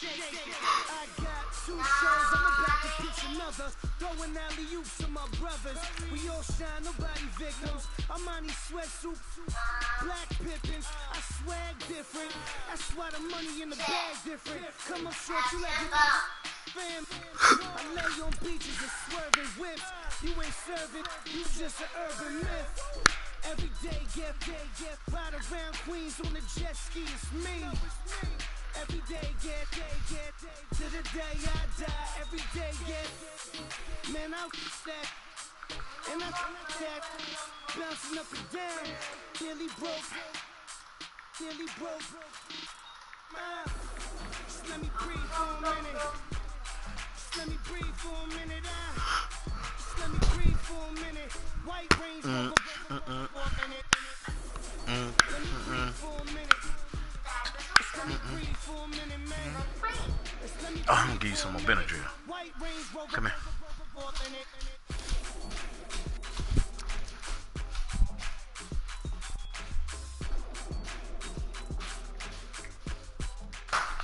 I got 2 shows, I'm about to pitch another. Throwing alley-oops to my brothers. We all shine, nobody victims. Armani sweatsuit, black Pippins. I swag different. That's why the money in the bag different. Come up short, you like it. Fam, I lay on beaches and swerving whips. You ain't serving, you just an urban myth. Every day, get ride around Queens on the jet ski, it's me. Every day, get to the day I die. Every day, get man, I that and I that bouncing up and down. Nearly broke. Just let me breathe for a minute. Just let me breathe for a minute. Just let me breathe for a minute. White Range Rover for a minute. Let me breathe for a minute. Let me breathe for a minute, man. I'm gonna give you some more Benadryl. Come here.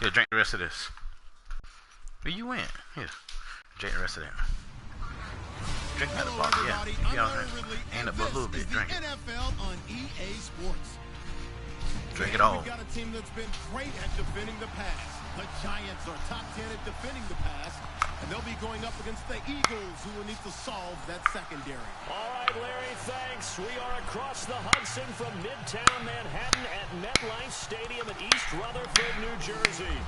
Here, drink the rest of this. Where you went? Here, drink the rest of that. Drink another bottle, yeah. Ain't but a little bit. Drink it. NFL on EA Sports. Drink it all. We've got a team that's been great at defending the pass. The Giants are top 10 at defending the pass, and they'll be going up against the Eagles, who will need to solve that secondary. All right, Larry, thanks. We are across the Hudson from Midtown Manhattan at MetLife Stadium in East Rutherford, New Jersey.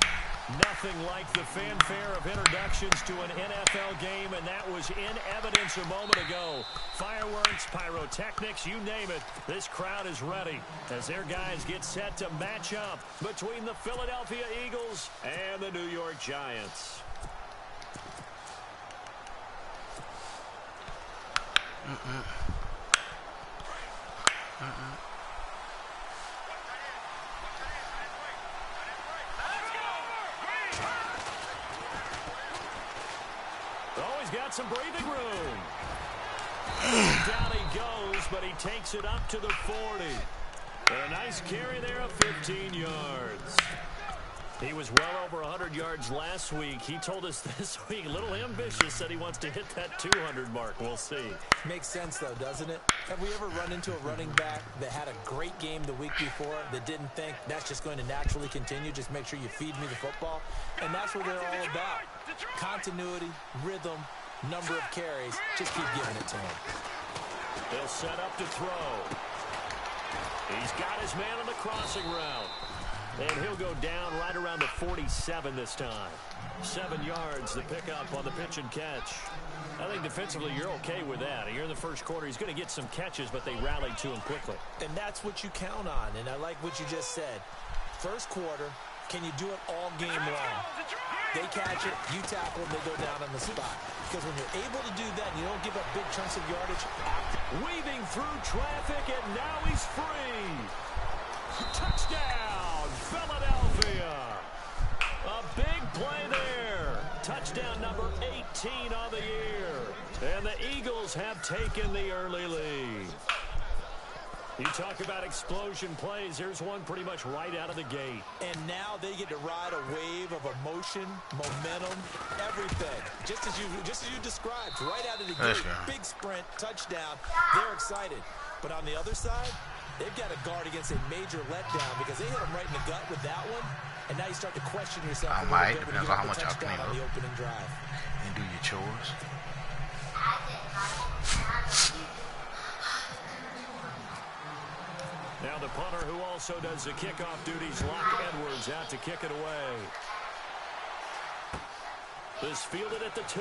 Nothing like the fanfare of introductions to an NFL game, and that was in evidence a moment ago. Fireworks, pyrotechnics, you name it. This crowd is ready as their guys get set to match up between the Philadelphia Eagles and the New York Giants. Oh, he's got some breathing room. Down he goes, but he takes it up to the 40. And a nice carry there of 15 yards. He was well over 100 yards last week. He told us this week, a little ambitious, said he wants to hit that 200 mark. We'll see. Makes sense, though, doesn't it? Have we ever run into a running back that had a great game the week before that didn't think that's just going to naturally continue? Just make sure you feed me the football. And that's what they're all about. Continuity, rhythm, number of carries. Just keep giving it to him. He'll set up to throw. He's got his man on the crossing route. And he'll go down right around the 47 this time. 7 yards the pickup on the pitch and catch. I think defensively you're okay with that. Here in the first quarter, he's going to get some catches, but they rallied to him quickly. And that's what you count on. And I like what you just said. First quarter, can you do it all game long? They catch it, you tackle them, they go down on the spot. Because when you're able to do that, and you don't give up big chunks of yardage. Weaving through traffic, and now he's free. Touchdown, Philadelphia. A big play there. Touchdown number 18 on the year. And the Eagles have taken the early lead. You talk about explosion plays. Here's one pretty much right out of the gate. And now they get to ride a wave of emotion, momentum, everything. Just as you described, right out of the gate. Big sprint, touchdown. They're excited. But on the other side, they've got to guard against a major letdown because they hit them right in the gut with that one. And now you start to question yourself a little bit when you get the touchdown on the opening drive. And do your chores. Now the punter who also does the kickoff duties, Locke Edwards, out to kick it away. This fielded at the 2.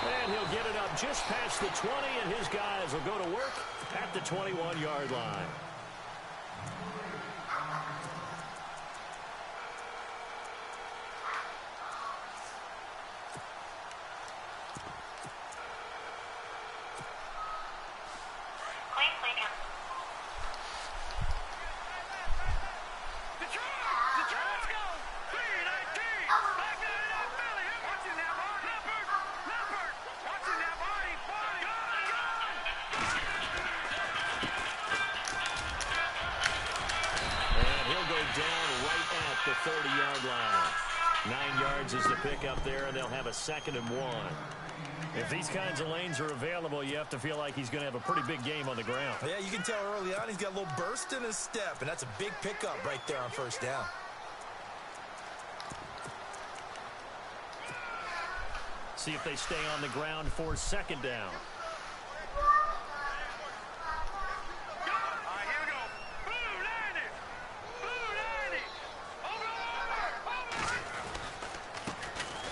And he'll get it up just past the 20, and his guys will go to work at the 21-yard line. down right at the 30-yard line. 9 yards is the pickup there, and they'll have a 2nd and 1. If these kinds of lanes are available, you have to feel like he's going to have a pretty big game on the ground. Yeah, you can tell early on he's got a little burst in his step, and that's a big pickup right there on 1st down. See if they stay on the ground for 2nd down.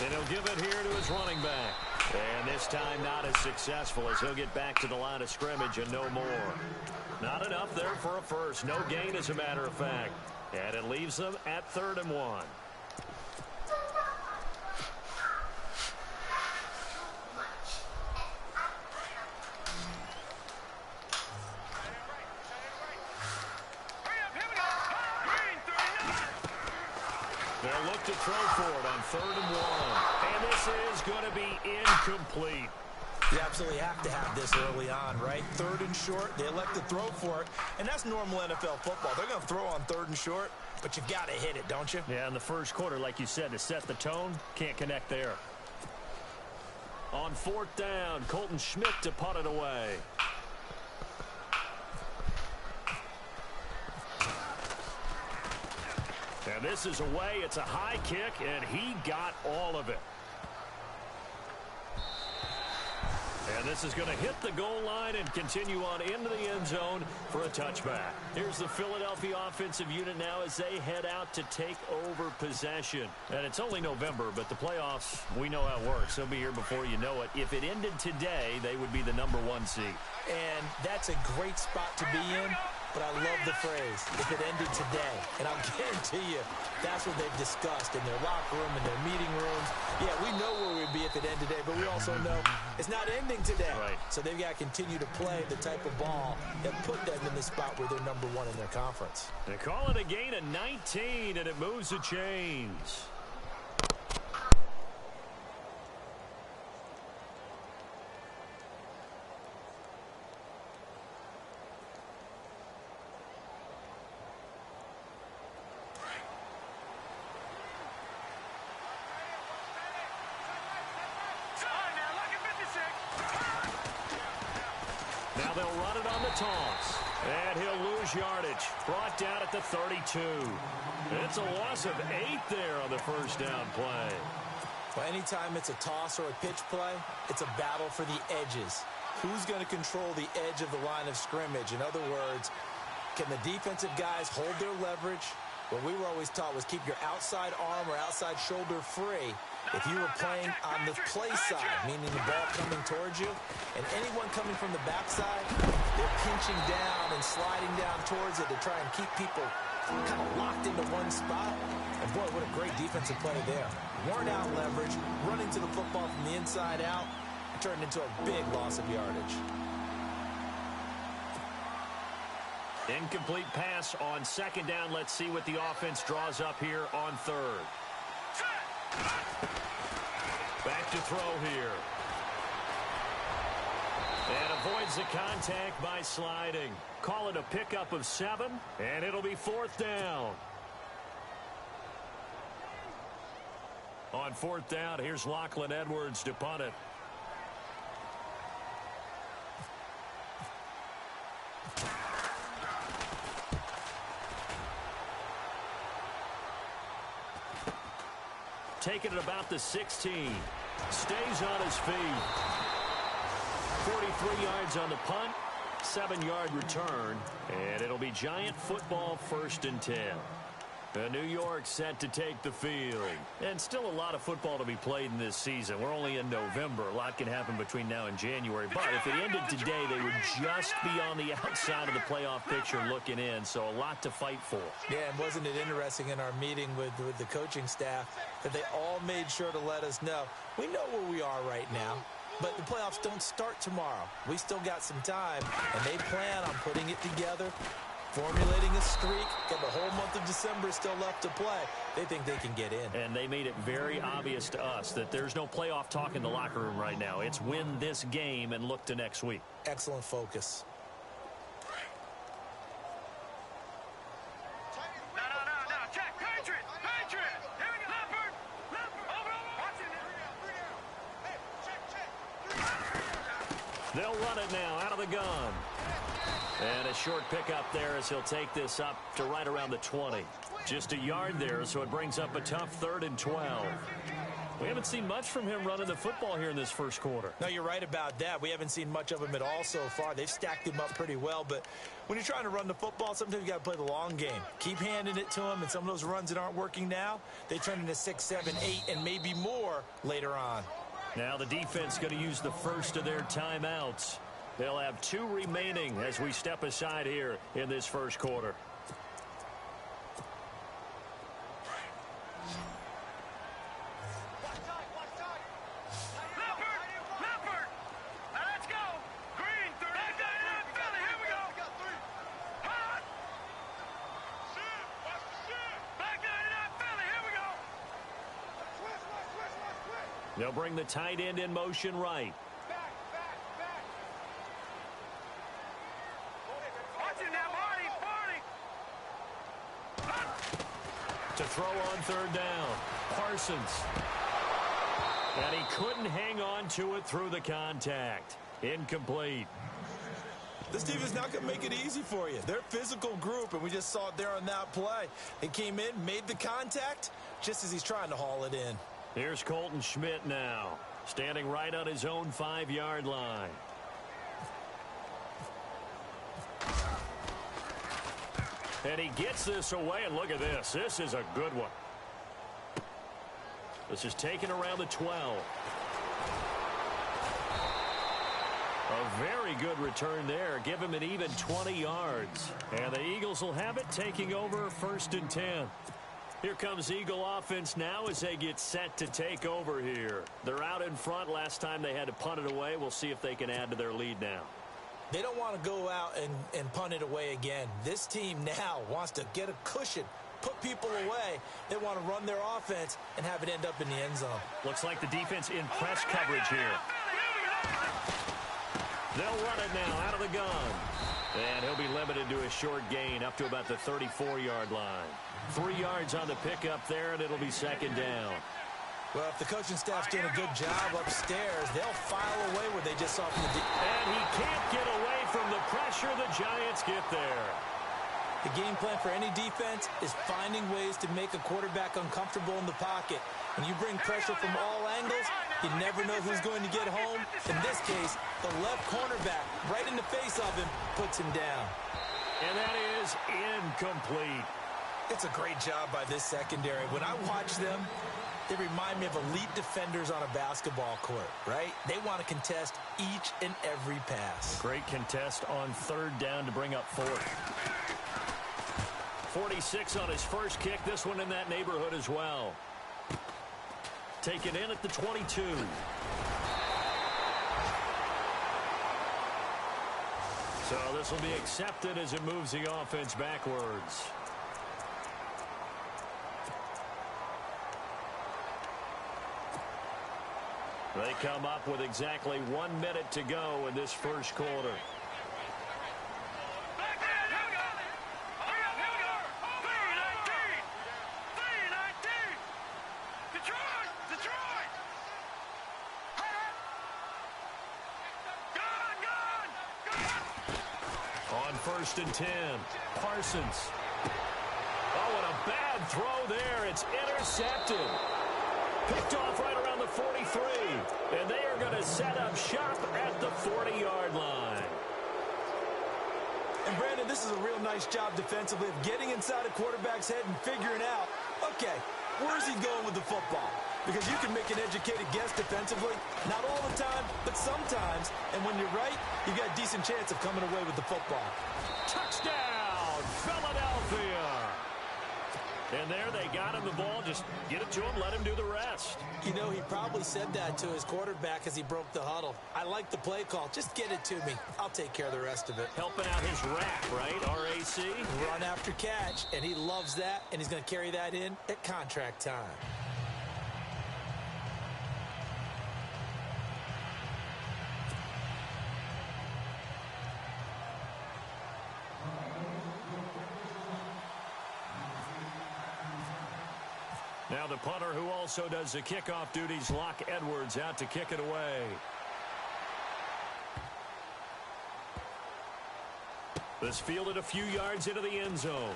And he'll give it here to his running back. And this time not as successful as he'll get back to the line of scrimmage and no more. Not enough there for a first. No gain, as a matter of fact. And it leaves them at 3rd and 1. They'll look to throw for it on 3rd and 1. And this is going to be incomplete. You absolutely have to have this early on, right? 3rd and short, they elect to throw for it, and that's normal NFL football. They're going to throw on 3rd and short, but you've got to hit it, don't you? Yeah, in the first quarter, like you said, to set the tone, can't connect there. On 4th down, Colton Schmidt to punt it away. And this is away. It's a high kick, and he got all of it. And this is going to hit the goal line and continue on into the end zone for a touchback. Here's the Philadelphia offensive unit now as they head out to take over possession. And it's only November, but the playoffs, we know how it works. They'll be here before you know it. If it ended today, they would be the #1 seed. And that's a great spot to be in. But I love the phrase, if it ended today. And I'll guarantee you, that's what they've discussed in their locker room, in their meeting rooms. Yeah, we know where we'd be if it ended today, but we also know it's not ending today. Right. So they've got to continue to play the type of ball that put them in the spot where they're #1 in their conference. They call it a gain of 19, and it moves the chains. Now they'll run it on the toss. And he'll lose yardage. Brought down at the 32. It's a loss of 8 there on the 1st down play. Well, anytime it's a toss or a pitch play, it's a battle for the edges. Who's going to control the edge of the line of scrimmage? In other words, can the defensive guys hold their leverage? What we were always taught was keep your outside arm or outside shoulder free if you were playing on the play side, meaning the ball coming towards you. And anyone coming from the backside, they're pinching down and sliding down towards it to try and keep people kind of locked into one spot. And boy, what a great defensive play there. Worn out leverage, running to the football from the inside out, turned into a big loss of yardage. Incomplete pass on 2nd down. Let's see what the offense draws up here on 3rd. Back to throw here. And avoids the contact by sliding. Call it a pickup of 7, and it'll be 4th down. On 4th down, here's Lachlan Edwards to punt it. Taking it about the 16. Stays on his feet. 43 yards on the punt. 7-yard return. And it'll be Giant football 1st and 10. New York set to take the field. And still a lot of football to be played in this season. We're only in November. A lot can happen between now and January. But if it ended today, they would just be on the outside of the playoff picture looking in. So a lot to fight for. Yeah, and wasn't it interesting in our meeting with the coaching staff that they all made sure to let us know, we know where we are right now, but the playoffs don't start tomorrow. We still got some time, and they plan on putting it together, formulating a streak, got the whole month of December still left to play. They think they can get in. And they made it very obvious to us that there's no playoff talk in the locker room right now. It's win this game and look to next week. Excellent focus. They'll run it now out of the gun. And a short pickup there as he'll take this up to right around the 20. Just a yard there, so it brings up a tough 3rd and 12. We haven't seen much from him running the football here in this first quarter. No, you're right about that. We haven't seen much of him at all so far. They've stacked him up pretty well, but when you're trying to run the football, sometimes you got to play the long game. Keep handing it to him, and some of those runs that aren't working now, they turn into 6, 7, 8, and maybe more later on. Now the defense going to use the first of their timeouts. They'll have 2 remaining as we step aside here in this first quarter. They'll bring the tight end in motion right. To throw on 3rd down, Parsons. And he couldn't hang on to it through the contact. Incomplete. This team is not going to make it easy for you. They're a physical group, and we just saw it there on that play. They came in, made the contact, just as he's trying to haul it in. Here's Colton Schmidt now, standing right on his own 5-yard line. And he gets this away, and look at this. This is a good one. This is taken around the 12. A very good return there. Give him an even 20 yards. And the Eagles will have it, taking over 1st and 10. Here comes Eagle offense now as they get set to take over here. They're out in front. Last time they had to punt it away. We'll see if they can add to their lead now. They don't want to go out and punt it away again. This team now wants to get a cushion, put people away. They want to run their offense and have it end up in the end zone. Looks like the defense in press coverage here. They'll run it now out of the gun. And he'll be limited to a short gain up to about the 34-yard line. 3 yards on the pickup there, and it'll be 2nd down. Well, if the coaching staff's doing a good job upstairs, they'll file away what they just saw from the and he can't get away from the pressure. The Giants get there. The game plan for any defense is finding ways to make a quarterback uncomfortable in the pocket. When you bring pressure from all angles, you never know who's going to get home. In this case, the left cornerback, right in the face of him, puts him down. And that is incomplete. It's a great job by this secondary. When I watch them, they remind me of elite defenders on a basketball court, right? They want to contest each and every pass. Great contest on 3rd down to bring up 4th. 46 on his first kick. This one in that neighborhood as well. Taken in at the 22. So this will be accepted as it moves the offense backwards. They come up with exactly 1 minute to go in this first quarter. On 1st and 10, Parsons. Oh, and a bad throw there. It's intercepted. Picked off right around the 43. And they are going to set up shop at the 40-yard line. And, Brandon, this is a real nice job defensively of getting inside a quarterback's head and figuring out, okay, where's he going with the football? Because you can make an educated guess defensively, not all the time, but sometimes. And when you're right, you got a decent chance of coming away with the football. Touchdown, Philadelphia. And there they got him the ball. Just get it to him, let him do the rest. You know, he probably said that to his quarterback as he broke the huddle. I like the play call. Just get it to me. I'll take care of the rest of it. Helping out his rack, right? RAC. Run after catch, and he loves that, and he's going to carry that in at contract time. Now the punter who also does the kickoff duties, Locke Edwards, out to kick it away. This fielded a few yards into the end zone.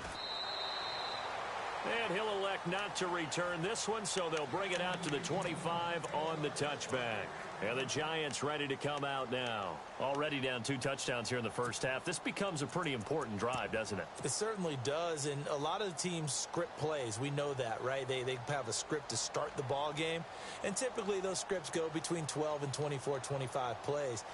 And he'll elect not to return this one, so they'll bring it out to the 25 on the touchback. And the Giants ready to come out now. Already down 2 touchdowns here in the first half. This becomes a pretty important drive, doesn't it? It certainly does, and a lot of the teams script plays. We know that, right? They have a script to start the ball game, and typically those scripts go between 12 and 24, 25 plays.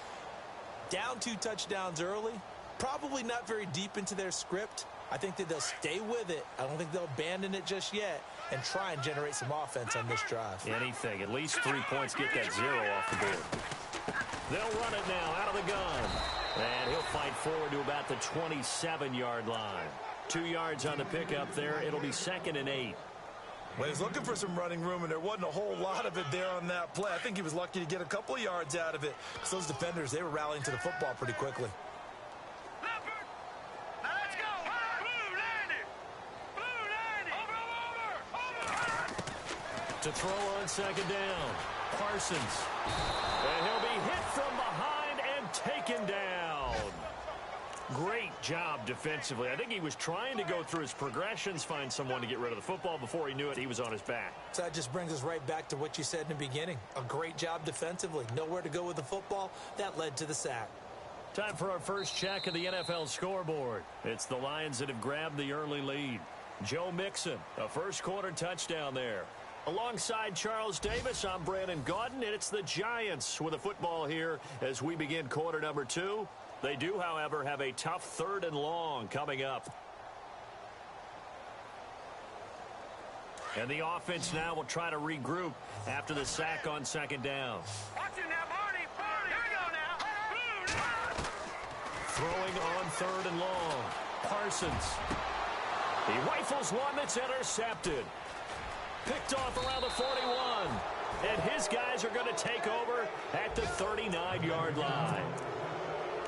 Down 2 touchdowns early, probably not very deep into their script. I think that they'll stay with it. I don't think they'll abandon it just yet and try and generate some offense on this drive. Anything. At least 3 points, get that 0 off the board. They'll run it now out of the gun. And he'll fight forward to about the 27-yard line. 2 yards on the pickup there. It'll be 2nd and 8. Well, he was looking for some running room, and there wasn't a whole lot of it there on that play. I think he was lucky to get a couple of yards out of it. So those defenders, they were rallying to the football pretty quickly. To throw on 2nd down, Parsons. And he'll be hit from behind and taken down. Great job defensively. I think he was trying to go through his progressions, find someone to get rid of the football. Before he knew it, he was on his back. So that just brings us right back to what you said in the beginning. A great job defensively. Nowhere to go with the football. That led to the sack. Time for our first check of the NFL scoreboard. It's the Lions that have grabbed the early lead. Joe Mixon, a first-quarter touchdown there. Alongside Charles Davis, I'm Brandon Gaudin, and it's the Giants with the football here as we begin quarter number 2. They do, however, have a tough 3rd and long coming up. And the offense now will try to regroup after the sack on 2nd down. Watching that, Marty. Here we go now. Throwing on 3rd and long. Parsons. He rifles one that's intercepted. Picked off around the 41. And his guys are going to take over at the 39-yard line.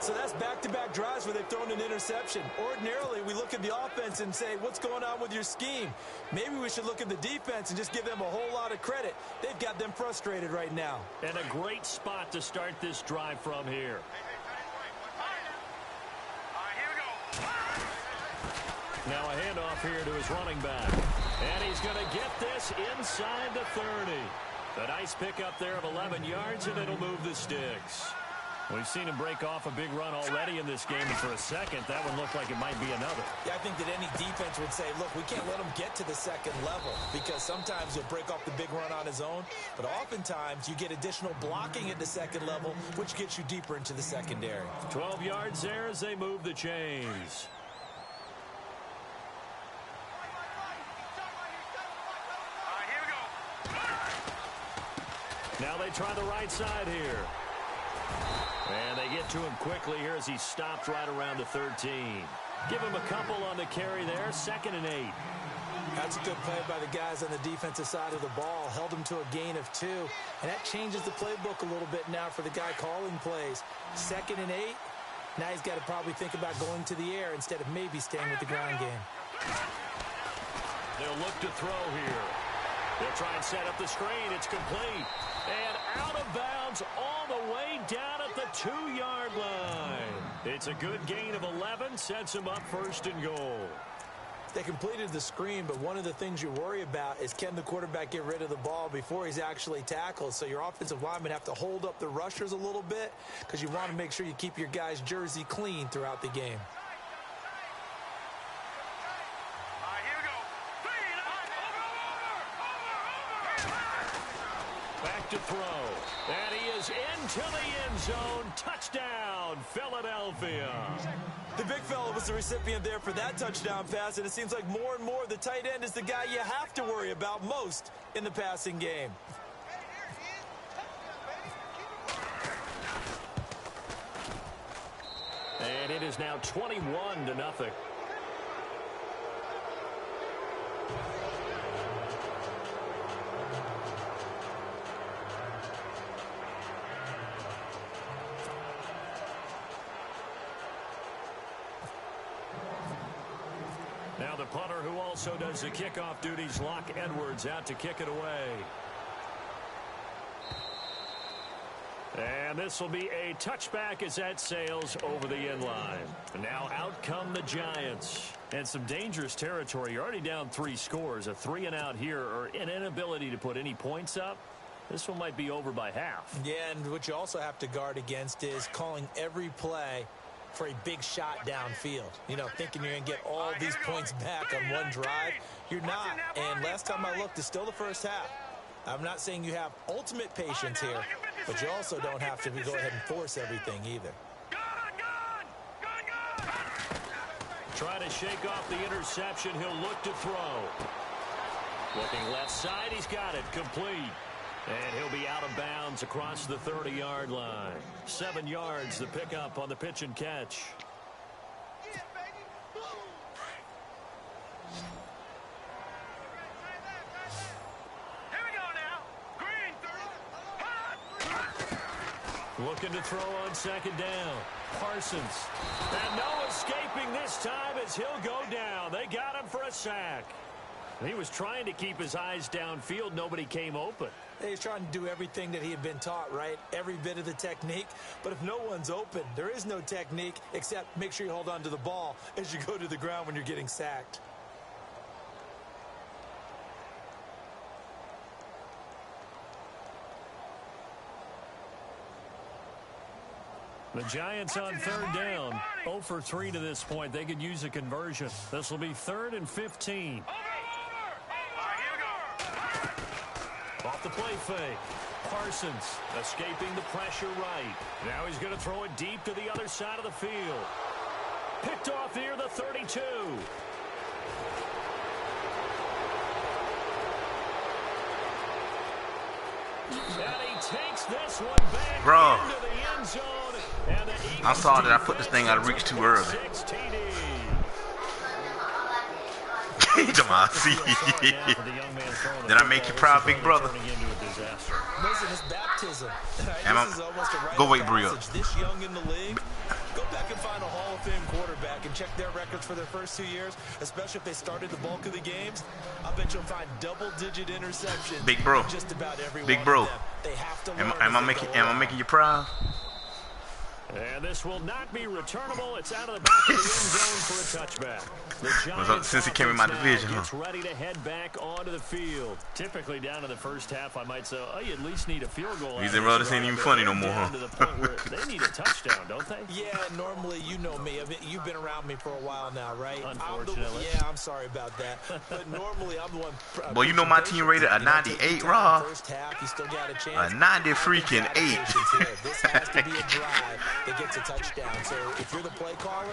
So that's back-to-back drives where they've thrown an interception. Ordinarily, we look at the offense and say, what's going on with your scheme? Maybe we should look at the defense and just give them a whole lot of credit. They've got them frustrated right now. And a great spot to start this drive from here. Now a handoff here to his running back. And he's going to get this inside the 30. A nice pickup there of 11 yards, and it'll move the sticks. We've seen him break off a big run already in this game, and for a second, that one looked like it might be another. Yeah, I think that any defense would say, look, we can't let him get to the 2nd level, because sometimes he'll break off the big run on his own, but oftentimes you get additional blocking at the 2nd level, which gets you deeper into the secondary. 12 yards there as they move the chains. Now they try the right side here. And they get to him quickly here as he stopped right around the 13. Give him a couple on the carry there. 2nd and 8. That's a good play by the guys on the defensive side of the ball. Held him to a gain of 2. And that changes the playbook a little bit now for the guy calling plays. 2nd and 8. Now he's got to probably think about going to the air instead of maybe staying with the ground game. They'll look to throw here. They'll try and set up the screen. It's complete. And out of bounds all the way down at the 2-yard line. It's a good gain of 11. Sets him up 1st and goal. They completed the screen, but one of the things you worry about is can the quarterback get rid of the ball before he's actually tackled? So your offensive linemen have to hold up the rushers a little bit because you want to make sure you keep your guy's jersey clean throughout the game. Back to throw. And he is into the end zone. Touchdown, Philadelphia. The big fella was the recipient there for that touchdown pass, and it seems like more and more the tight end is the guy you have to worry about most in the passing game. And it is now 21-0. Now the punter who also does the kickoff duties, Locke Edwards, out to kick it away. And And this will be a touchback as that sails over the end line. Now out come the Giants. And some dangerous territory. You're already down 3 scores. A 3-and-out here, or an inability to put any points up. This one might be over by half. Yeah, and what you also have to guard against is calling every play for a big shot downfield. You know, thinking you're going to get all these points back on one drive. You're not. And last time I looked, it's still the first half. I'm not saying you have ultimate patience here, but you also don't have to go ahead and force everything either. Try to shake off the interception. He'll look to throw. Looking left side. He's got it. Complete. And he'll be out of bounds across the 30-yard line. 7 yards the pickup on the pitch and catch. Looking to throw on second down. Parsons. And no escaping this time as he'll go down. They got him for a sack. He was trying to keep his eyes downfield. Nobody came open. He's trying to do everything that he had been taught, right? Every bit of the technique. But if no one's open, there is no technique except make sure you hold on to the ball as you go to the ground when you're getting sacked. The Giants on third down. 0 for 3 to this point. They could use a conversion. This will be 3rd and 15. Off the play fake. Parsons escaping the pressure right. Now he's going to throw it deep to the other side of the field. Picked off near the 32. And he takes this one back into the end zone. And the Eagles I saw that I put this thing out of reach too early. Did I make you proud, big brother? Listen, it's baptism. Go wait, Brio. This young in the league. Go back and find a Hall of Fame quarterback and check their records for their first 2 years, especially if they started the bulk of the games. I bet you'll find double-digit interceptions. Big bro. Just about every Big one bro. of them. They have to Am I making you proud? And this will not be returnable. It's out of the back of the end zone for a touchback. The Giants since he came in my division, gets ready to head back onto the field. Typically down to the first half, I might say, oh, you at least need a field goal. These brothers ain't even funny no more, huh? To the point where they need a touchdown, don't they? Yeah, normally, you know me. You've been around me for a while now, right? Unfortunately. I'm sorry about that. But normally, I'm the one. Well, you know my team rated a 98, Rob. First half, you still got a chance. A 90 freaking 8. This has to be a drive that gets a touchdown. So if you're the play caller,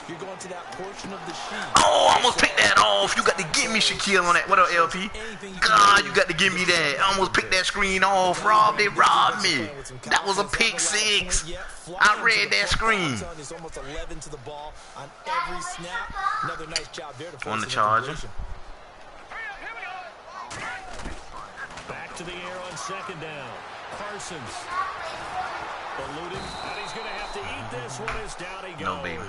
you're going to that portion of the sheet. Oh, I almost picked that off. You got to get me Shaquille on that. What up, LP? God, you got to give me that. I almost picked that screen off. Rob, they robbed me. That was a pick 6. I read that screen. It's almost 11 to the ball on every snap. Another nice job there to on the Charger. Back to the air on second down. Parsons. Eluding, and he's going to have to eat this one as down he goes. No, baby.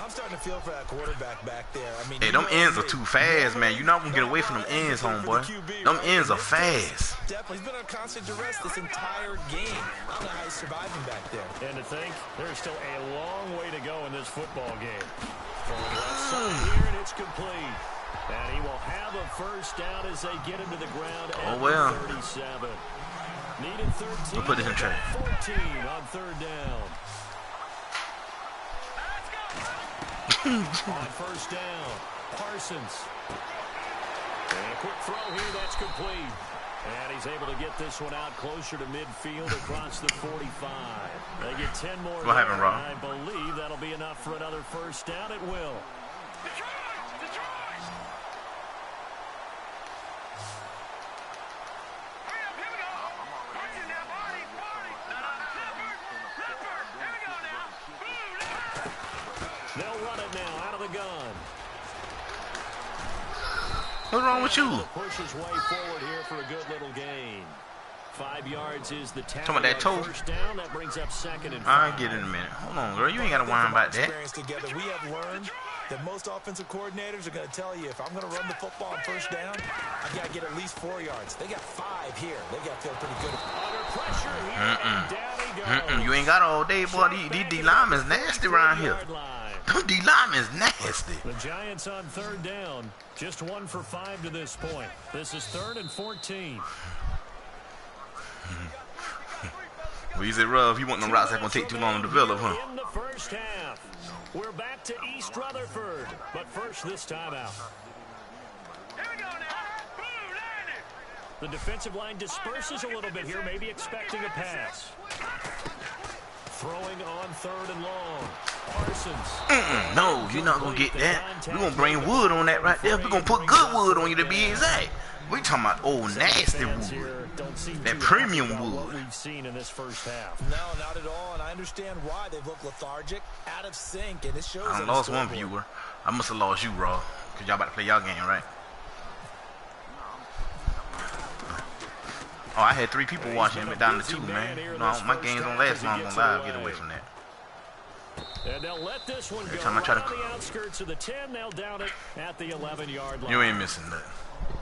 I'm starting to feel for that quarterback back there. I mean, hey, them ends are too fast, man. You're not going to get away from them ends, homeboy. Them ends are fast. Definitely. He's been on constant duress this entire game. I don't know how he's surviving back there. And to think, there's still a long way to go in this football game. From the left side here, and it's complete. And he will have a first down as they get him to the ground at 37. Needed 13. We'll put this in track. 14 on third down. On first down, Parsons. And a quick throw here, that's complete. And he's able to get this one out closer to midfield across the 45. They get 10 more. What happened, Rob? I believe that'll be enough for another first down. It will. They'll run it now out of the gun. What's wrong with you? Pushes way forward here for a good little gain. 5 yards is the tackle. Talking about that toe. First down, that brings up second and 5. I'll get it in a minute. Hold on, girl. You ain't got to whine about that. Together, we have learned that most offensive coordinators are going to tell you, if I'm going to run the football on first down, I got to get at least 4 yards. They got 5 here. They got to feel pretty good. Under pressure here, and down he You ain't got all day, boy. These D linemen's nasty around here. Those D linemen's nasty. The Giants on 3rd down. Just 1 for 5 to this point. This is 3rd and 14. Weezy Ruff, you want them routes that gonna take too long to develop, huh? In the first half, we're back to East Rutherford, but first this time out. Here we go now. Blue landed. The defensive line disperses a little bit here, maybe expecting a pass. Throwing on 3rd and long. Parsons. No, you're not gonna get that. We're gonna bring wood on that right there. We're gonna put good wood on you to be exact. We talking about old nasty wood. That premium wood. We've seen in this first half. No, not at all, and I understand why they look lethargic, out of sync, and it shows. I lost one viewer. I must have lost you, Raw, because y'all about to play y'all game, right? Oh, I had 3 people watching it down to 2, man. No, my games don't last long on live. Get away from that. And they'll let this one go Every time I try to on the outskirts of the 10. They'll down it at the 11-yard line. You ain't missing nothing.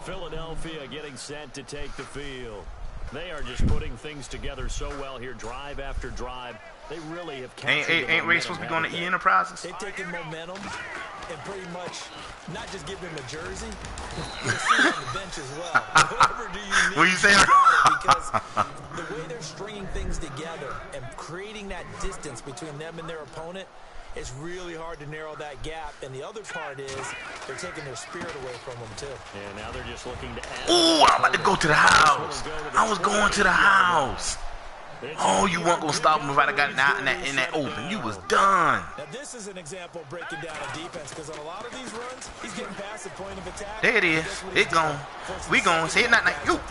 Philadelphia getting set to take the field. They are just putting things together so well here, drive after drive. They really have captured. Ain't Ray supposed to be going to E Enterprises? They've taken momentum and pretty much not just give him a jersey, but a seat on the bench as well. Whatever do you need? What you say? Because the way they're stringing things together and creating that distance between them and their opponent, it's really hard to narrow that gap. And the other part is they're taking their spirit away from them too. And now they're just looking to add. Ooh, I'm about to go to the house. I was going to the house. Oh, you weren't going to stop him if I'd have gotten out in that open. You was done. Now, this is an example of breaking down a defense, because on a lot of these runs, he's getting past the point of attack. There it is. It gone. We gone. Say it not like you. And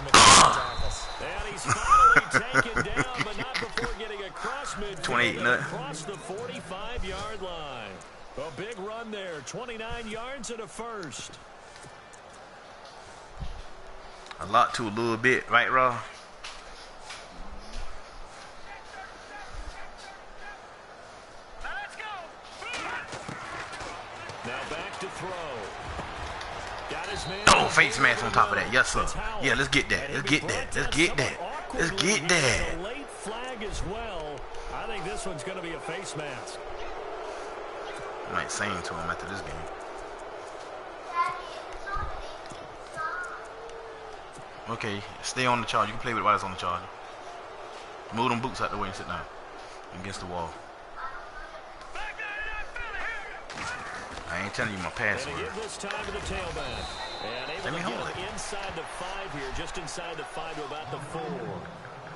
he's finally taken down, but not before getting across midfield. 28 nothing. Across the 45-yard line. A big run there. 29 yards and a first. A lot to a little bit, right, Raw? Now back to throw. Got his man. Oh, face mask on top of that. Yes, sir. Yeah, let's get that. Let's get that. Let's get that. Let's get that. A late flag as well. I think this one's going to be a face mask. I might sing to him after this game. Okay, stay on the charge. You can play with it while it's on the charge. Move them boots out the way and sit down against the wall. I ain't telling you my password. Give this time to the tailback. And able to get him inside the 5 here, just inside the 5 to about the 4.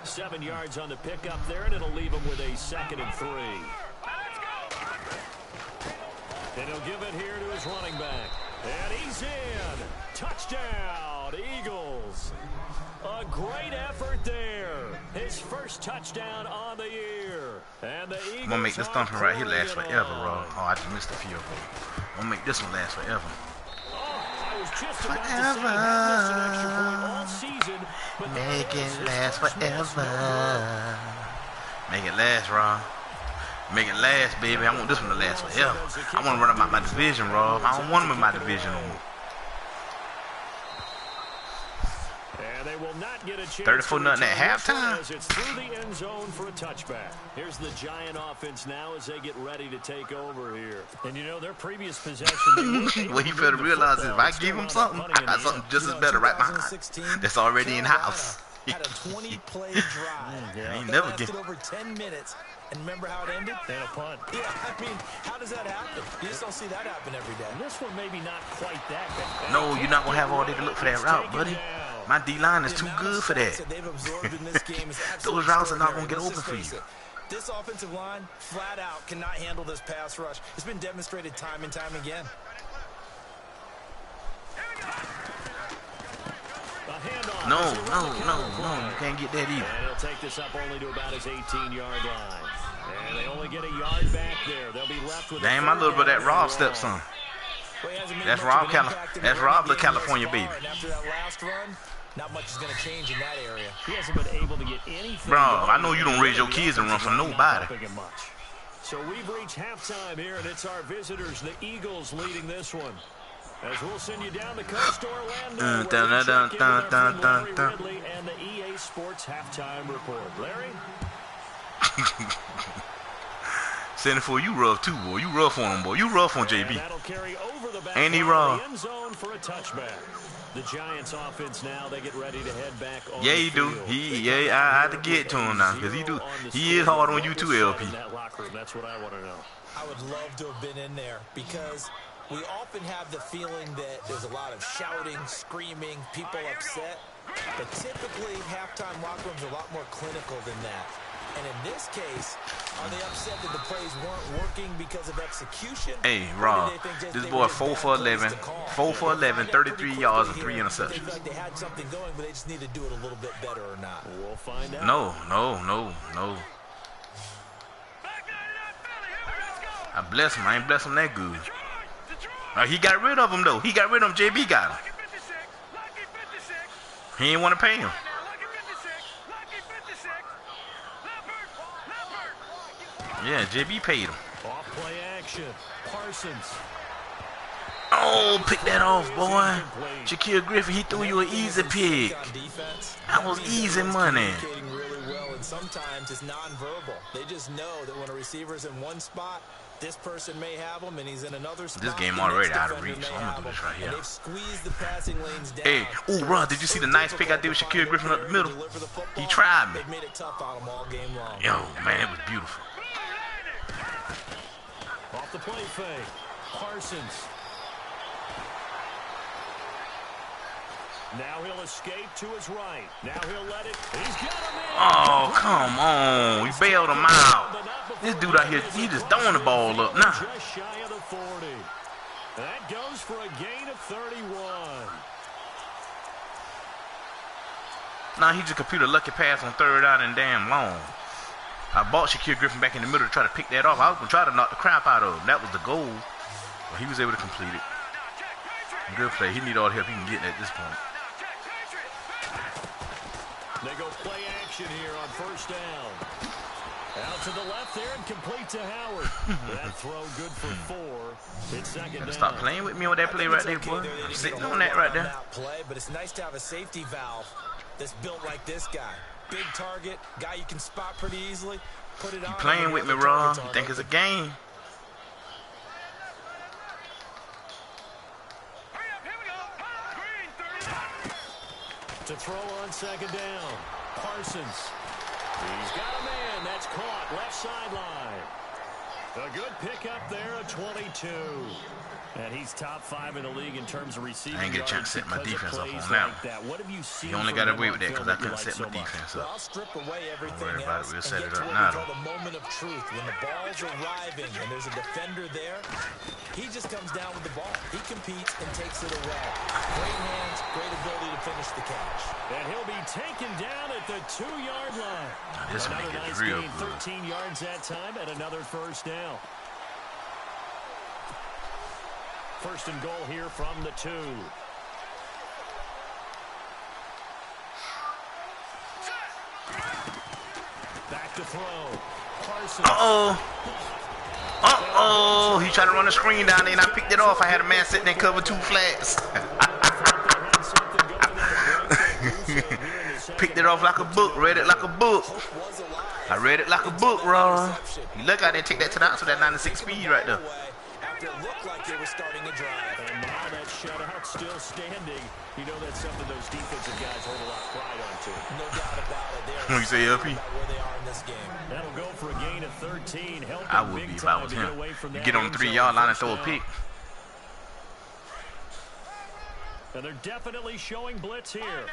7 yards on the pickup there, and it'll leave him with a 2nd and 3. And he'll give it here to his running back. And he's in. Touchdown, Eagles. A great effort there. His first touchdown on the year. And the Eagles I'm gonna make this thumping right here last forever, bro. Oh, I just missed a field goal. I'm gonna make this one last forever. I was just about to say, missed an extra point all season, but make it last forever. Make it last, Rob. Make it last, baby. I want this one to last forever. I want to run about my division, Rob. I don't want them in my division no more. And they will not get a chance 34 nothing at halftime. It's through the end zone for a touchback. Here's the Giant offense now as they get ready to take over here. And you know, their previous possession. What he failed to realize is if I give him something, I got something just as better right behind. That's already in house. Had a 20-play drive. I ain't never get over 10 minutes. And remember how it ended? And a punt. Yeah, I mean, how does that happen? You just don't see that happen every day. And this one maybe not quite that bad. No, you're not going to have all day to look for that route, buddy. My D-line is too good for that. Those routes are not going to get open for you. This offensive line, flat out, cannot handle this pass rush. It's been demonstrated time and time again. No, you can't get that either. And he'll take this up only to about his 18-yard line. And they only get a yard back there. They'll be left with. Dang, my little bit of that Rob stepson. That's Rob, the California baby. After that last run, not much is going to change in that area. He hasn't been able to get anything. Bro, I know you don't raise your kids and run from nobody. So we've reached halftime here, and it's our visitors, the Eagles, leading this one. As we'll send you down the coast to Orlando, Larry Ridley and the EA Sports halftime report. Larry? 74, you rough too, boy. You rough on him, boy. You rough on JB. Ain't he rough? The Giants offense now, they get ready to head back on yeah, he do. I have to get to him now because he is hard on you too, LP. That's what I want to know. I would love to have been in there because we often have the feeling that there's a lot of shouting, screaming, people upset. But typically, halftime locker rooms are a lot more clinical than that. And in this case, are they upset that the plays weren't working because of execution? Hey, Rob, this boy 4 for 11, 4 for 11, 33 yards and 3 interceptions. They feel like they had something going, but they just need to do it a little bit better or not. We'll find out. No. I bless him. I ain't bless him that good. He got rid of him, though. He got rid of him. JB got him. He ain't want to pay him. Yeah, JB paid him. Off play action. Parsons. Oh, pick that off, boy. Shaquille Griffin, he threw you an easy pick. That was easy money. Really well, and sometimes it's nonverbal. They just know that when a receiver's in one spot, this person may have him, and he's in another spot. This game already out of reach, so I'm gonna do this right here. They've squeezed the passing lanes down. Hey, ooh, Rod, did you see the nice pick I did with Shaquille Griffin up the middle? He tried me. They've made it tough on him all game long. Yo, man, it was beautiful. Off the play fake. Parsons. Now he'll escape to his right. Now he'll let it. He's got him in. Oh, come on. We bailed him out. This dude out here, he just throwing the ball up. Nah. Just shy of the 40. That goes for a gain of 31. Nah, he just computed a lucky pass on third down and damn long. I bought Shaquille Griffin back in the middle to try to pick that off. I was going to try to knock the crap out of him. That was the goal. But he was able to complete it. Good play. He need all the help he can get at this point. They go play action here on first down. Out to the left there and complete to Howard. That throw good for 4. It's second down. Stop playing with me on that play right there, boy. I'm sitting on that right there. Play, but it's nice to have a safety valve that's built like this guy. Big target, guy you can spot pretty easily. Put it on. You playing with me, Rob? You think it's a game? To throw on second down. Parsons. He's got a man. That's caught. Left sideline. A good pickup there, a 22. And he's top 5 in the league in terms of receiving. I ain't get a chance to set my defense up on like that. What have you seen? You only got away with that because I couldn't set my defense up. I'll strip away everything Don't worry about it. We'll set it up what now. we call the moment of truth. When the ball's arriving and there's a defender there, he just comes down with the ball. He competes and takes it away. Great hands, great ability to finish the catch. And he'll be taken down at the 2-yard line. This another make it nice real gain, good. 13 yards that time, and another first down. First and goal here from the 2. Back to throw. Parsons. Uh-oh. He tried to run a screen down there, and I picked it off. I had a man sitting there cover 2 flats. Picked it off like a book. Read it like a book. I read it like a book, Ron. You look out there and take that to the house with that 96 speed right there. It looked like they were starting a drive. And now that shutout still standing. You know that's something those defensive guys hold a lot of pride onto. No doubt about it. When you say LP? Where they are in this game. That'll go for a gain of 13. I would be if I was him. You get on the 3-yard line and throw a pick. And they're definitely showing blitz here.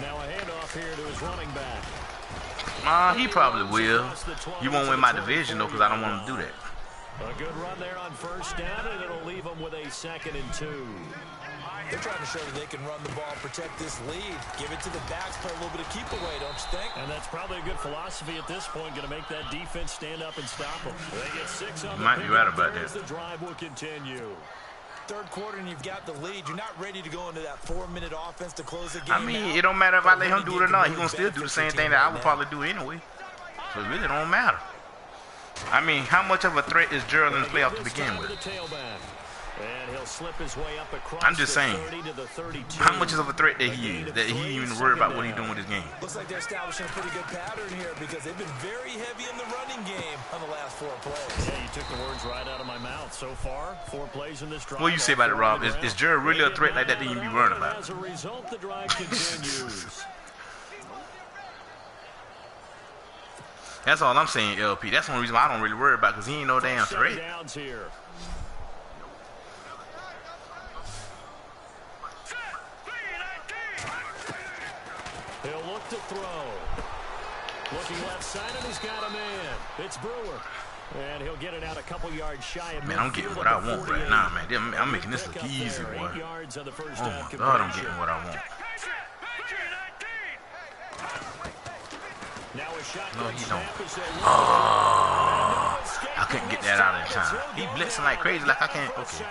Now a handoff here to his running back. He probably will. He won't win my division, though, because I don't want him to do that. A good run there on first down, and it'll leave them with a 2nd and 2. They're trying to show that they can run the ball, protect this lead, give it to the backs, play a little bit of keep away, don't you think? And that's probably a good philosophy at this point, going to make that defense stand up and stop them. They get 6 on the might be right about that. The drive will continue. Third quarter and you've got the lead. You're not ready to go into that 4-minute offense to close the game. I mean, it don't matter if I let him do it or not. He's going to still do the same thing that I would probably do anyway. So it really don't matter. I mean, how much of a threat is Gerald in the playoff to begin with? And he'll slip his way up across I'm just saying, 30 to the 32. how much is of a threat that he is, that he even worried about what he's doing with his game. Looks like they're establishing a pretty good pattern here because they've been very heavy in the running game on the last 4 plays. Yeah, you took the words right out of my mouth. So far, 4 plays in this drive. What do you say about it, Rob? Is Jared really a threat like that you be worrying about? As a result, the drive continues. That's all I'm saying, LP. That's the only reason why I don't really worry about, because he ain't no damn threat. Downs here. He'll look to throw. Looking left side, and he's got a man. It's Brewer. And he'll get it out a couple yards shy of Man, I'm getting what I want right now, man. I'm making this look easy, boy. Oh, my God, I'm getting what I want. No, he don't. Oh, I couldn't get that out in time. He blitzing like crazy, like I can't. Okay,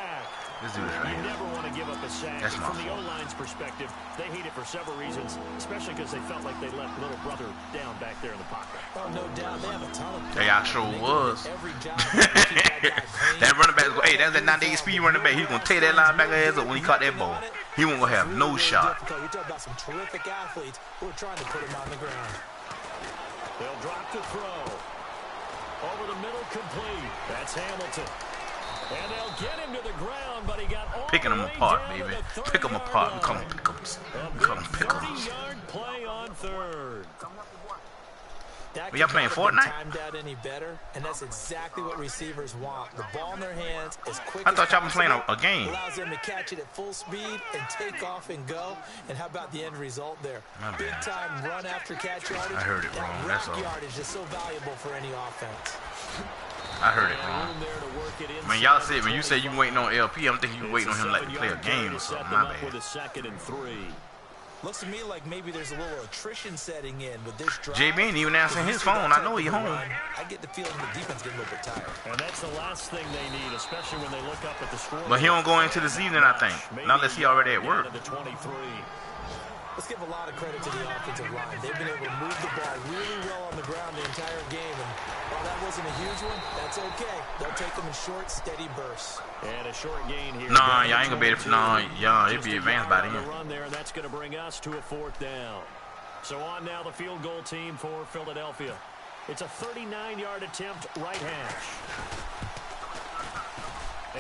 let's do this right here. Never want to give up a sack. That's my From the O-line's perspective, they hate it for several reasons, especially because they felt like they let little brother down back there in the pocket. Oh, no doubt. They have a ton of Hey, I sure was. That running back, hey, that's that 98 speed running back. He's going to tear that linebacker ass up when he caught that ball. He won't have no shot. You're talking about some terrific athletes who are trying to put him on the ground. They'll drop to throw. Over the middle, complete. That's Hamilton. And they'll get him to the ground, but he got all Picking them the way apart, down baby. to the Pick them 30-yard apart. We call line. them pickums. A We call them big pickums. 30-yard play on third. Well, y'all playing Fortnite? Timed out any better, and that's exactly what receivers want. The ball in their hands as quick I thought y'all been playing a game. allows them to catch it at full speed and take off and go. And how about the end result there? My bad. Big time run after catch yardage. I heard it That wrong, that's rack all. yardage is so valuable for any offense. I heard it wrong. Man, y'all said, when you say you waiting on LP, I'm thinking you waiting on him like to play a game or something. My bad. With a 2nd and 3. Looks to me like maybe there's a little attrition setting in with this drive. JB ain't even answering his phone. I know he home. I get the feeling the defense getting a little bit tired. And that's the last thing they need, especially when they look up at the score. But he don't go into the season, I think. Not unless he already at work. The 23. Let's give a lot of credit to the offensive line. They've been able to move the ball really well on the ground the entire game. And while that wasn't a huge one, that's okay. They'll take them in short, steady bursts. And a short gain here. Nah, y'all ain't gonna be able to. Nah, y'all, it'll be advanced by then. Run there, and that's going to bring us to a 4th down. So on now the field goal team for Philadelphia. It's a 39-yard attempt, right hash.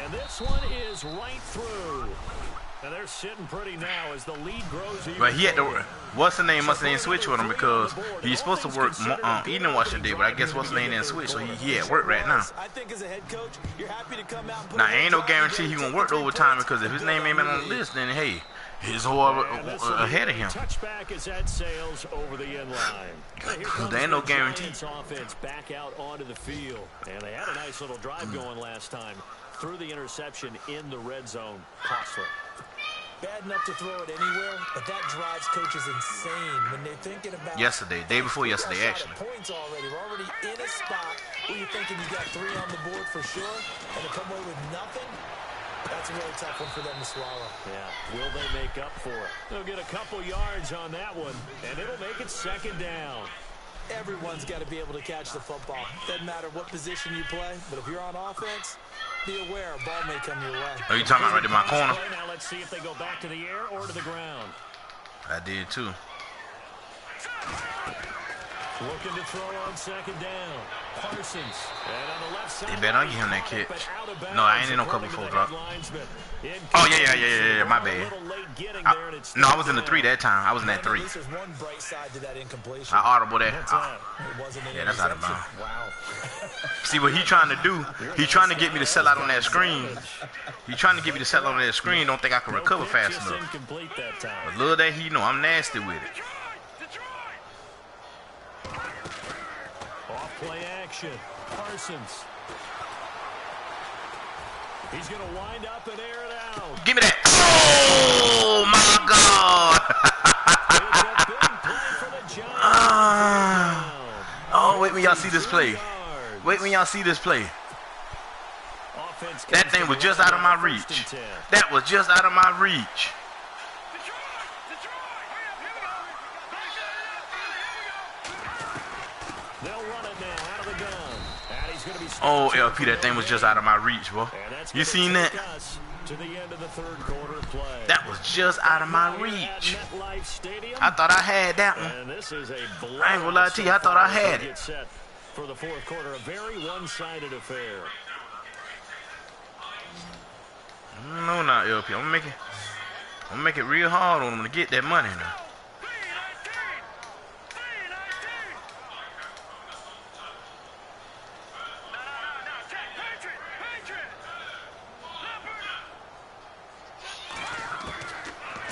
And this one is right through. And they're sitting pretty now as the lead grows. But he had to. What's the name? Must have didn't switch with him because he's supposed to work evening watching day. But I guess what's the name didn't switch, so he at work right now. I think as a head coach, you're happy to come out and put Now ain't no guarantee he gonna work overtime because if his name ain't been on the list, then hey, his whole ahead of him. Touchback is at Sales over the end line. There ain't no guarantee. Offense back out onto the field, and they had a nice little drive going last time. Threw the interception in the red zone. Costly. Bad enough to throw it anywhere, but that drives coaches insane when they're thinking about Yesterday, day before yesterday, actually. Points already. We're already in a spot where you're thinking you got 3 on the board for sure, and to come away with nothing, that's a really tough one for them to swallow. Yeah, will they make up for it? They'll get a couple yards on that one, and it'll make it 2nd down. Everyone's got to be able to catch the football. Doesn't matter what position you play, but if you're on offense, be aware a ball may come your way. Are you talking about right in my corner? Now let's see if they go back to the air or to the ground. I did too. Looking to throw on 2nd down. Parsons. And on the left side. They better not give him that catch. No, I ain't in no cover 4 drop. Oh, yeah. My bad. No, I was in the 3 that time. I was in that 3. There's one bright side to that incompletion. I audible that. Yeah, that's out of bounds. Wow. See what he trying to do? He trying to get me to sell out on that screen. He trying to get me to sell out on that screen. Don't think I can recover fast enough. But little that he know, I'm nasty with it. Play action. Parsons. He's going to wind up and air it out. Give me that. Oh, my God. Oh, wait when y'all see this play. Wait when y'all see this play. That thing was just out of my reach. That was just out of my reach. Oh, LP, that thing was just out of my reach, bro. You seen that? To the end of the third quarter play. That was just out of my reach. I thought I had that one. And this is a I ain't gonna lie to you, I thought I had it. Set for the fourth quarter, a very one-sided affair. No, not LP. I'm gonna make it real hard on them to get that money now.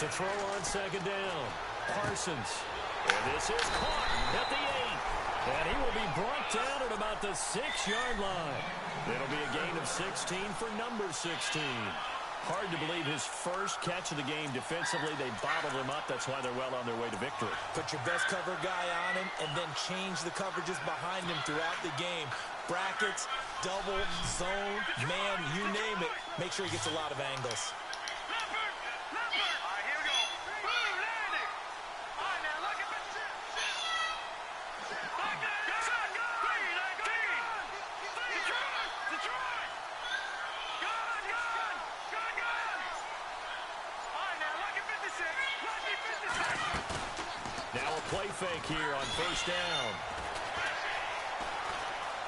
To throw on second down, Parsons. And this is caught at the 8. And he will be brought down at about the 6-yard line. It'll be a gain of 16 for number 16. Hard to believe his first catch of the game defensively. They bottled him up. That's why they're well on their way to victory. Put your best cover guy on him and then change the coverages behind him throughout the game. Brackets, double, zone, man, you name it. Make sure he gets a lot of angles. Now a play fake here on first down.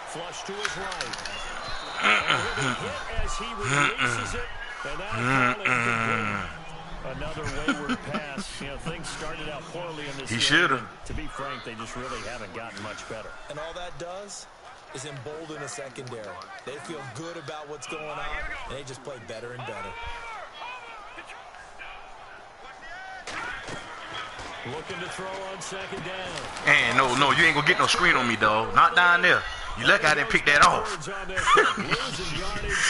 Flush to his right. And he'll be hit as he releases it. And that'll call it complete. Another wayward pass. You know, things started out poorly in this game. He should have. To be frank, they just really haven't gotten much better. And all that does is embolden the secondary. They feel good about what's going on, and they just play better and better. Looking to throw on second down. And no, you ain't gonna get no screen on me, dog. Not down there. You lucky I didn't pick that off.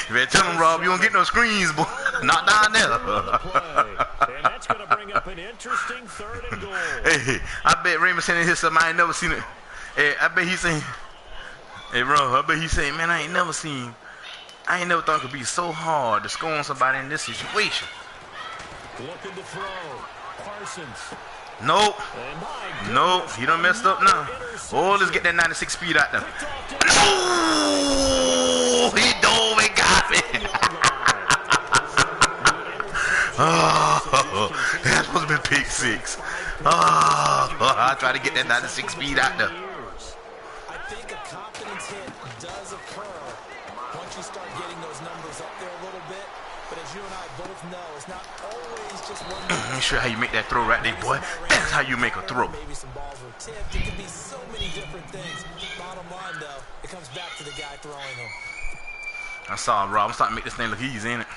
You better tell him, Rob, you don't get no screens, boy. Not down there. And that's going to bring up an interesting third and goal. Hey, I bet Raymond saying here something I ain't never seen it. Hey, I bet he's saying, hey, Rob, I bet he's saying, man, I ain't never thought it could be so hard to score on somebody in this situation. Looking to throw. Parsons. Nope. Nope. He done messed up now. Oh, let's get that 96 speed out there. No! He dove and got me. Oh, that must have been pick 6. Oh, I tried to get that 96 speed out there. I think a confidence hit does occur once you start getting those numbers up there a little bit. But as you and I both know, it's not always just one. Let me show you how you make that throw right there, boy. That's how you make a throw. Maybe some balls were tipped. It could be so many different things. Bottom line, though, it comes back to the guy throwing them. I saw Rob. I'm starting to make this thing look easy, ain't it?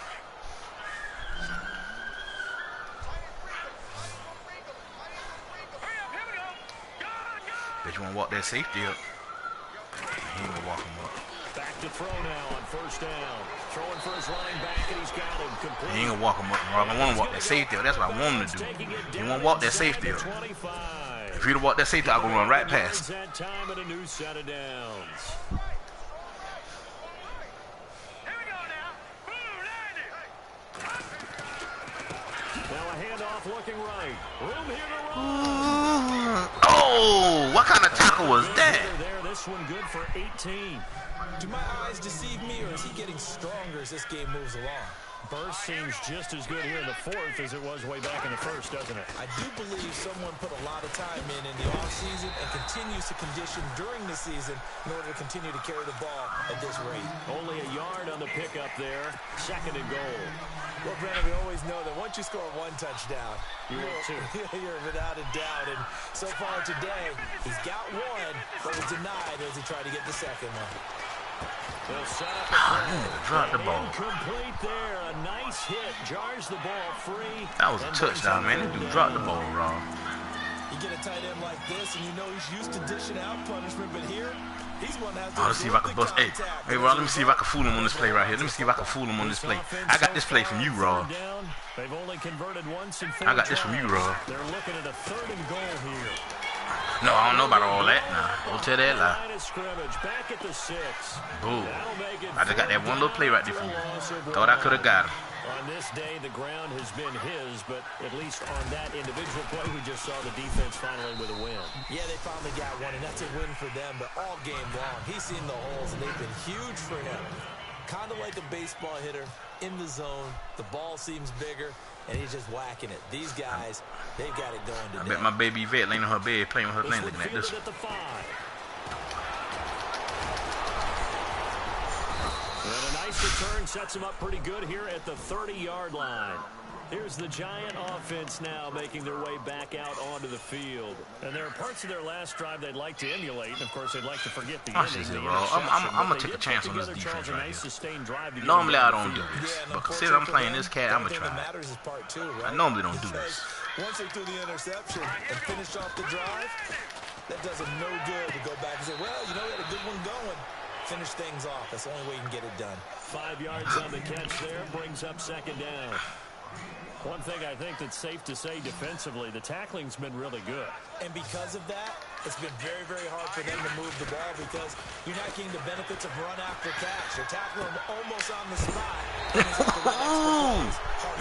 Bet you want to walk that safety up. He ain't gonna walk him up. Back to throw now on first down. Throwing for his line back, and he's got him complete. He ain't gonna walk him up, Rob. I want to walk that safety up. That's what I want him to do. He won't walk that safety up. If he'd have walked that safety, I'm gonna run right past. That time at a new set of downs. Now a handoff looking right. Room here to run. Oh, what kind of tackle was that? There, this one good for 18. Do my eyes deceive me, or is he getting stronger as this game moves along? Burst seems just as good here in the fourth as it was way back in the first, doesn't it? I do believe someone put a lot of time in the offseason and continues to condition during the season in order to continue to carry the ball at this rate. Only a yard on the pickup there. Second and goal. Well, Brandon, we always know that once you score one touchdown, you will too. You're without a doubt. And so far today, he's got one, but was denied as he tried to get the second one. They'll set up a Drop the ball. Incomplete there. A nice hit. Jars the ball free. That was a touchdown, man. This dude dropped the ball wrong. You get a tight end like this, and you know he's used to dishing out punishment, but here, he's one that has to let's see if I can bust. Hey, Rob, let me see if I can fool him on this play right here. Let me see if I can fool him on this play. I got this play from you, Rob. They've only converted once in 4 I got this from you, Rob. They're looking at a third and goal here. No, I don't know about all that now. Don't tell that lie. Back at the 6. Boom. I just got that one little play right there for you. Thought I could have got him. On this day, the ground has been his, but at least on that individual play, we just saw the defense finally with a win. Yeah, they finally got one, and that's a win for them, but all game long, he's seen the holes, and they've been huge for him. Kind of like a baseball hitter in the zone. The ball seems bigger, and he's just whacking it. These guys, they've got it going today. I bet my baby Vet laying on her bed playing with her thing looking at this. At the 5. And a nice return sets him up pretty good here at the 30-yard line. Here's the Giant offense now making their way back out onto the field. And there are parts of their last drive they'd like to emulate. And, of course, they'd like to forget the ending. I'm going to take a chance on this defense right here. Normally, I don't do this. But considering I'm playing this cat, I'm going to try. I normally don't do this. Once they threw the interception and finished off the drive, that does them no good to go back and say, well, you know, we had a good one going. Finish things off. That's the only way you can get it done. 5 yards on the catch there brings up second down. One thing I think that's safe to say defensively, the tackling's been really good. And because of that, it's been very, very hard for them to move the ball because you're not getting the benefits of run after catch. They're tackling almost on the spot.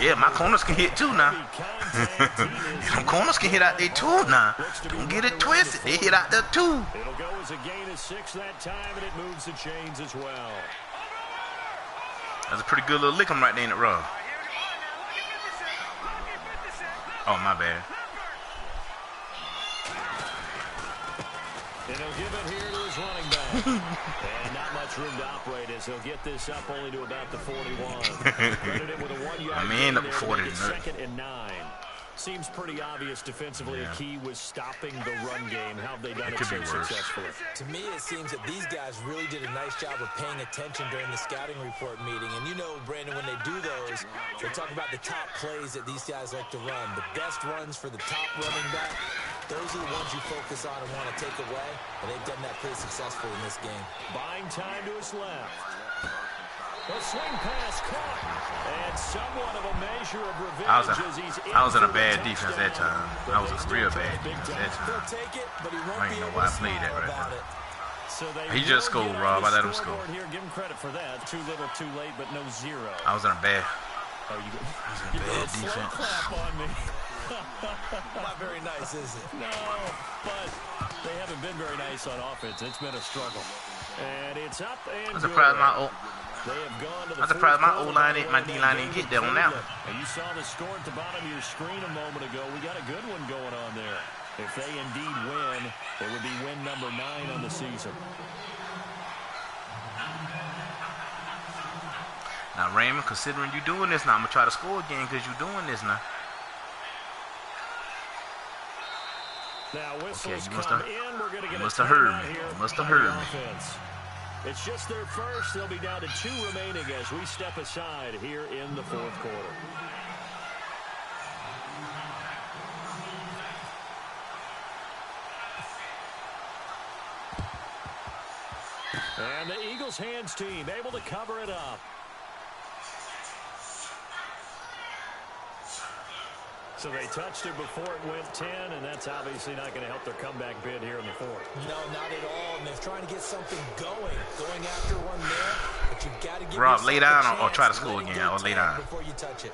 Yeah, my corners can hit too now. Some corners can hit out there too now. Don't get it twisted. They hit out there too. It'll go as a gain of 6 that time, and it moves the chains as well. That's a pretty good little lick 'em right there in the rug. Oh, my bad. And he'll give it here to his running back. And not much room to operate as he'll get this up only to about the 41. Credited with a 1-yard gain there to make it 2nd and 9. Seems pretty obvious defensively. A key was stopping the run game. How have they done it so successfully? To me, it seems that these guys really did a nice job of paying attention during the scouting report meeting. And you know, Brandon, when they do those, they talk about the top plays that these guys like to run. The best runs for the top running back, those are the ones you focus on and want to take away. And they've done that pretty successfully in this game. Buying time to his left. A swing pass caught, and somewhat of a measure of revenge I was in a bad defense that time. I was in a real bad defense that time. I don't even know why I played that right now. So he just scored, Rob. I let him score. Here, give him credit for that. Too little, too late, but no 0. I was in a bad defense. Clap on me. Not very nice, is it? No, but they haven't been very nice on offense. It's been a struggle. And it's up and I'm surprised my O-line, my D-line didn't get that on that one. And you saw the score at the bottom of your screen a moment ago. We got a good one going on there. If they indeed win, it would be win number 9 on the season. Now, Raymond, considering you doing this now, I'm going to try to score again because you're doing this now. Now, whistles come in. We're going to get must have heard me. You must have heard me. It's just their first. They'll be down to 2 remaining as we step aside here in the 4th quarter. And the Eagles hands team able to cover it up. So they touched it before it went 10, and that's obviously not going to help their comeback bid here in the 4th. No, not at all. And they're trying to get something going after one there, but you've got to give Rob, lay down or try to score again, or lay down before you touch it.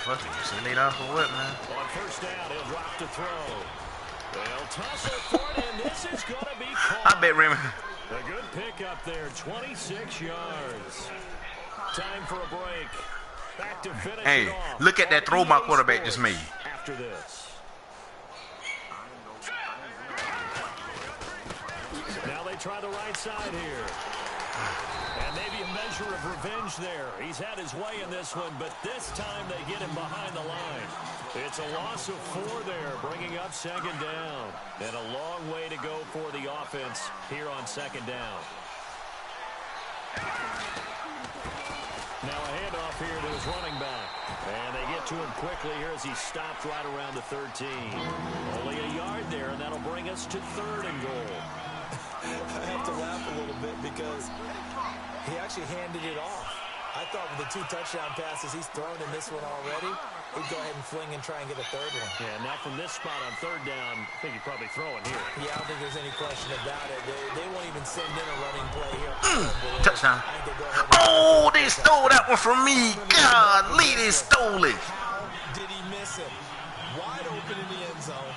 Fuck it, you say lay down for what, man? On first down, he'll drop to throw. They'll toss it for it, and this is going to be caught. I bet Raymond. A good pick up there, 26 yards. Time for a break. Back to finish hey, look at that throw my quarterback just made. After this. Now they try the right side here. And maybe a measure of revenge there. He's had his way in this one, but this time they get him behind the line. It's a loss of 4 there, bringing up 2nd down. And a long way to go for the offense here on 2nd down. Now a handoff here to his running back. And they get to him quickly here as he stopped right around the 13. Only a yard there, and that'll bring us to 3rd and goal. I have to laugh a little bit because he actually handed it off. I thought with the 2 touchdown passes he's thrown in this one already, he'd go ahead and fling and try and get a 3rd one. Yeah, now from this spot on 3rd down, I think he'd probably throw it here. Yeah, I don't think there's any question about it. They won't even send in a running play here. Touchdown. Oh, they stole that one from me. Golly, they stole it. How did he miss it? Wide open in the end zone.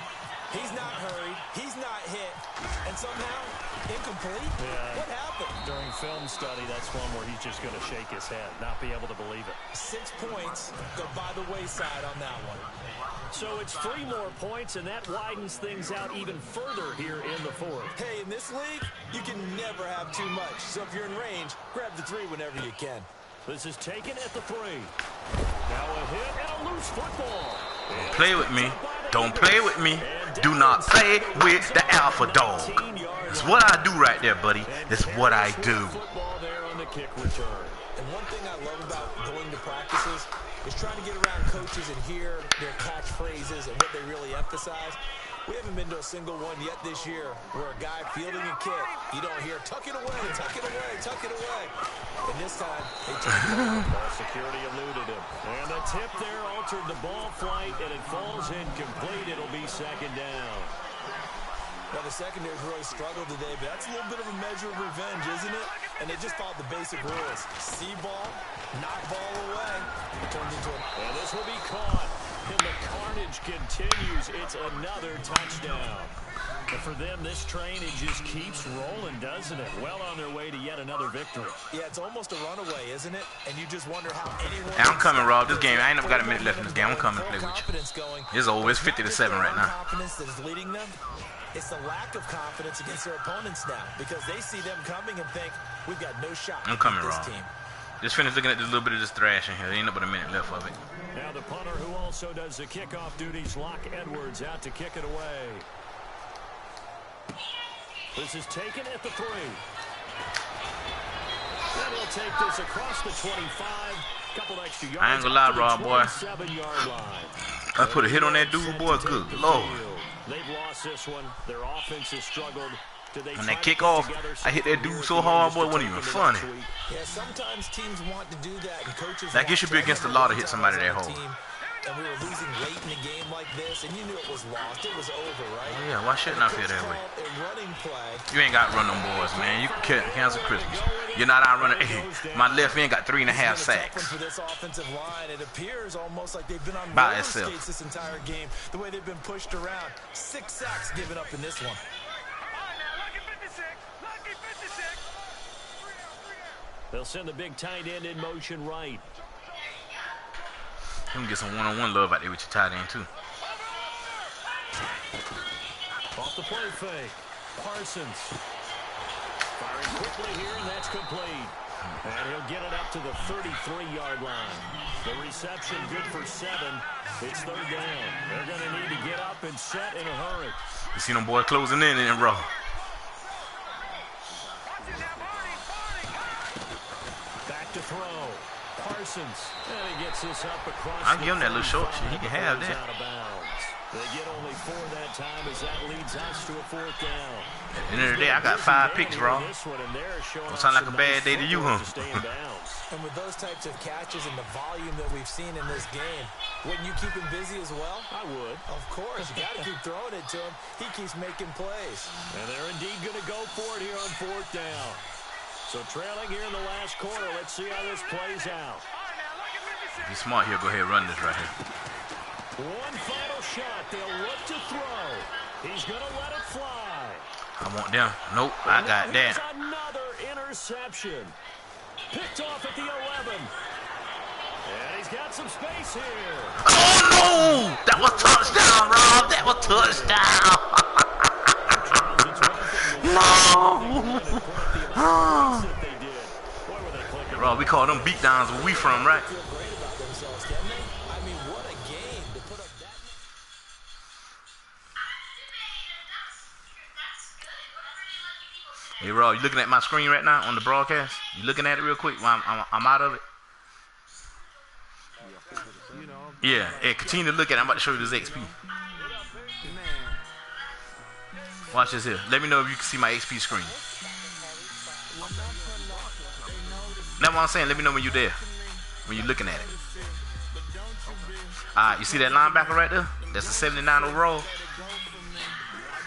He's not hurried. He's not hit. And somehow, incomplete? Yeah. What happened? During film study, that's one where he's just going to shake his head, not be able to believe it. 6 points go by the wayside on that one. So it's 3 more points, and that widens things out even further here in the fourth. Hey, in this league, you can never have too much. So if you're in range, grab the 3 whenever you can. This is taken at the 3. Now a hit and a loose football. Don't play with me. Don't play with me. Do not play with the alpha dog. That's what I do right there, buddy. That's what I do. Football there on the kick return. And one thing I love about going to practices is trying to get around coaches and hear their catchphrases and what they really emphasize. We haven't been to a single one yet this year where a guy fielding a kick, you don't hear, tuck it away, tuck it away, tuck it away. And this time, they took it away. Ball security eluded him. And the tip there altered the ball flight, and it falls incomplete. It'll be second down. Now, the secondary's really struggled today, but that's a little bit of a measure of revenge, isn't it? And they just followed the basic rules. See ball, knock ball away. Turned into a... And this will be caught. And the carnage continues. It's another touchdown. And for them, this train, it just keeps rolling, doesn't it? Well on their way to yet another victory. Yeah, it's almost a runaway, isn't it? And you just wonder how anyone... Hey, I'm coming, Rob. This game, I ain't never got a minute left in this game. I'm coming to play with you. It's over. It's 50-7 right now. Confidence that is leading them. It's the lack of confidence against their opponents now because they see them coming and think, we've got no shot I'm coming, this Rob. team. Just finished looking at this little bit of this thrashing here. There ain't but a minute left of it. Now the punter who also does the kickoff duties, Locke Edwards, out to kick it away. This is taken at the 3. And he'll take this across the 25. Couple extra yards. I ain't gonna lie, Rob, boy. 27-yard line. I put a hit on that dude, boy. Good Lord. They've lost this one. Their offense has struggled. When they kick off, I hit that dude so hard, boy, it wasn't even funny. Yeah, sometimes teams want to do that, and coaches... Like, it should be against the law to hit somebody that hole. And we were losing late in the game like this, and you knew it was lost. It was over, right? Oh, yeah, why shouldn't I feel that way? A running play. You ain't got to run them boys, man. You can cancel Christmas. You're not out running. Hey, my left end got 3.5 sacks. For this offensive line, it appears almost like they've been on By roller itself. skates this entire game. The way they've been pushed around. 6 sacks given up in this one. They'll send the big tight end in motion right. You can get some one-on-one love out there with your tight end, too. Off the play fake. Parsons. Firing quickly here, and that's complete. And he'll get it up to the 33-yard line. The reception good for 7. It's 3rd down. They're going to need to get up and set in a hurry. You see them boys closing in row. Back to throw. Parsons. And he gets this up across. I'll give him that little short shit. He can have that. Out of bounds. They get only 4 that time as that leads us to a 4th down. At the end of the day, I got 5 picks, Rob. Don't sound like a bad day to you, huh? And with those types of catches and the volume that we've seen in this game, wouldn't you keep him busy as well? I would. Of course. You got to keep throwing it to him. He keeps making plays. And they're indeed going to go for it here on 4th down. So trailing here in the last quarter. Let's see how this plays out. If he's smart, he'll go ahead and run this right here. One final shot. They'll look to throw. He's going to let it fly. I want them. Nope, I got that. Another interception. Picked off at the 11. And he's got some space here. Oh, no! That was touchdown, Rob. That was touchdown. No! Oh. Rob, we call them beatdowns where we from, right? Hey, Rob, you looking at my screen right now on the broadcast? You looking at it real quick while I'm out of it? Yeah, hey, continue to look at it. I'm about to show you this XP. Watch this here. Let me know if you can see my XP screen. That's what I'm saying. Let me know when you're there. When you're looking at it. Alright, you see that linebacker right there? That's a 79 overall.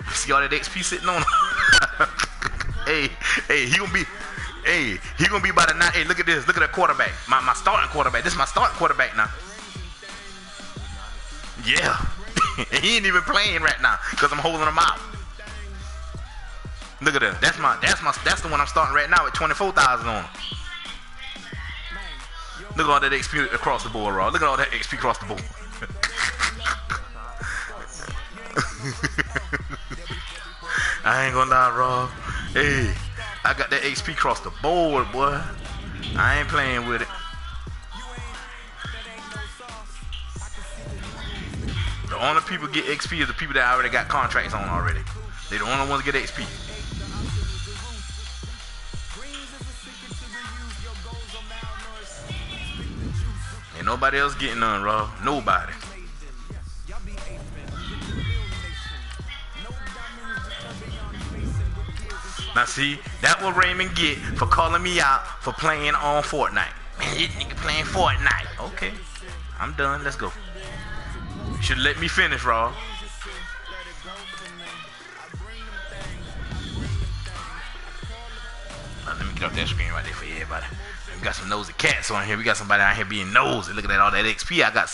You see all that XP sitting on him? Hey, he gonna be Hey, he gonna be about a 9. Hey, look at this. Look at that quarterback. My starting quarterback. This is my starting quarterback now. Yeah. He ain't even playing right now because I'm holding him out. Look at that. That's the one I'm starting right now at 24,000 on him. Look at all that XP across the board, Raw. Look at all that XP across the board. I ain't gonna lie, Raw. Hey, I got that XP across the board, boy. I ain't playing with it. The only people get XP is the people that already got contracts on already. They the only ones get XP. Ain't nobody else getting none, Raw. Nobody. Now see, that what Raymond get for calling me out for playing on Fortnite. Man, this nigga playing Fortnite. Okay, I'm done. Let's go. Should let me finish, Raw. Now, let me get off that screen right there for everybody. We got some nosy cats on here. We got somebody out here being nosy. Looking at all that XP I got.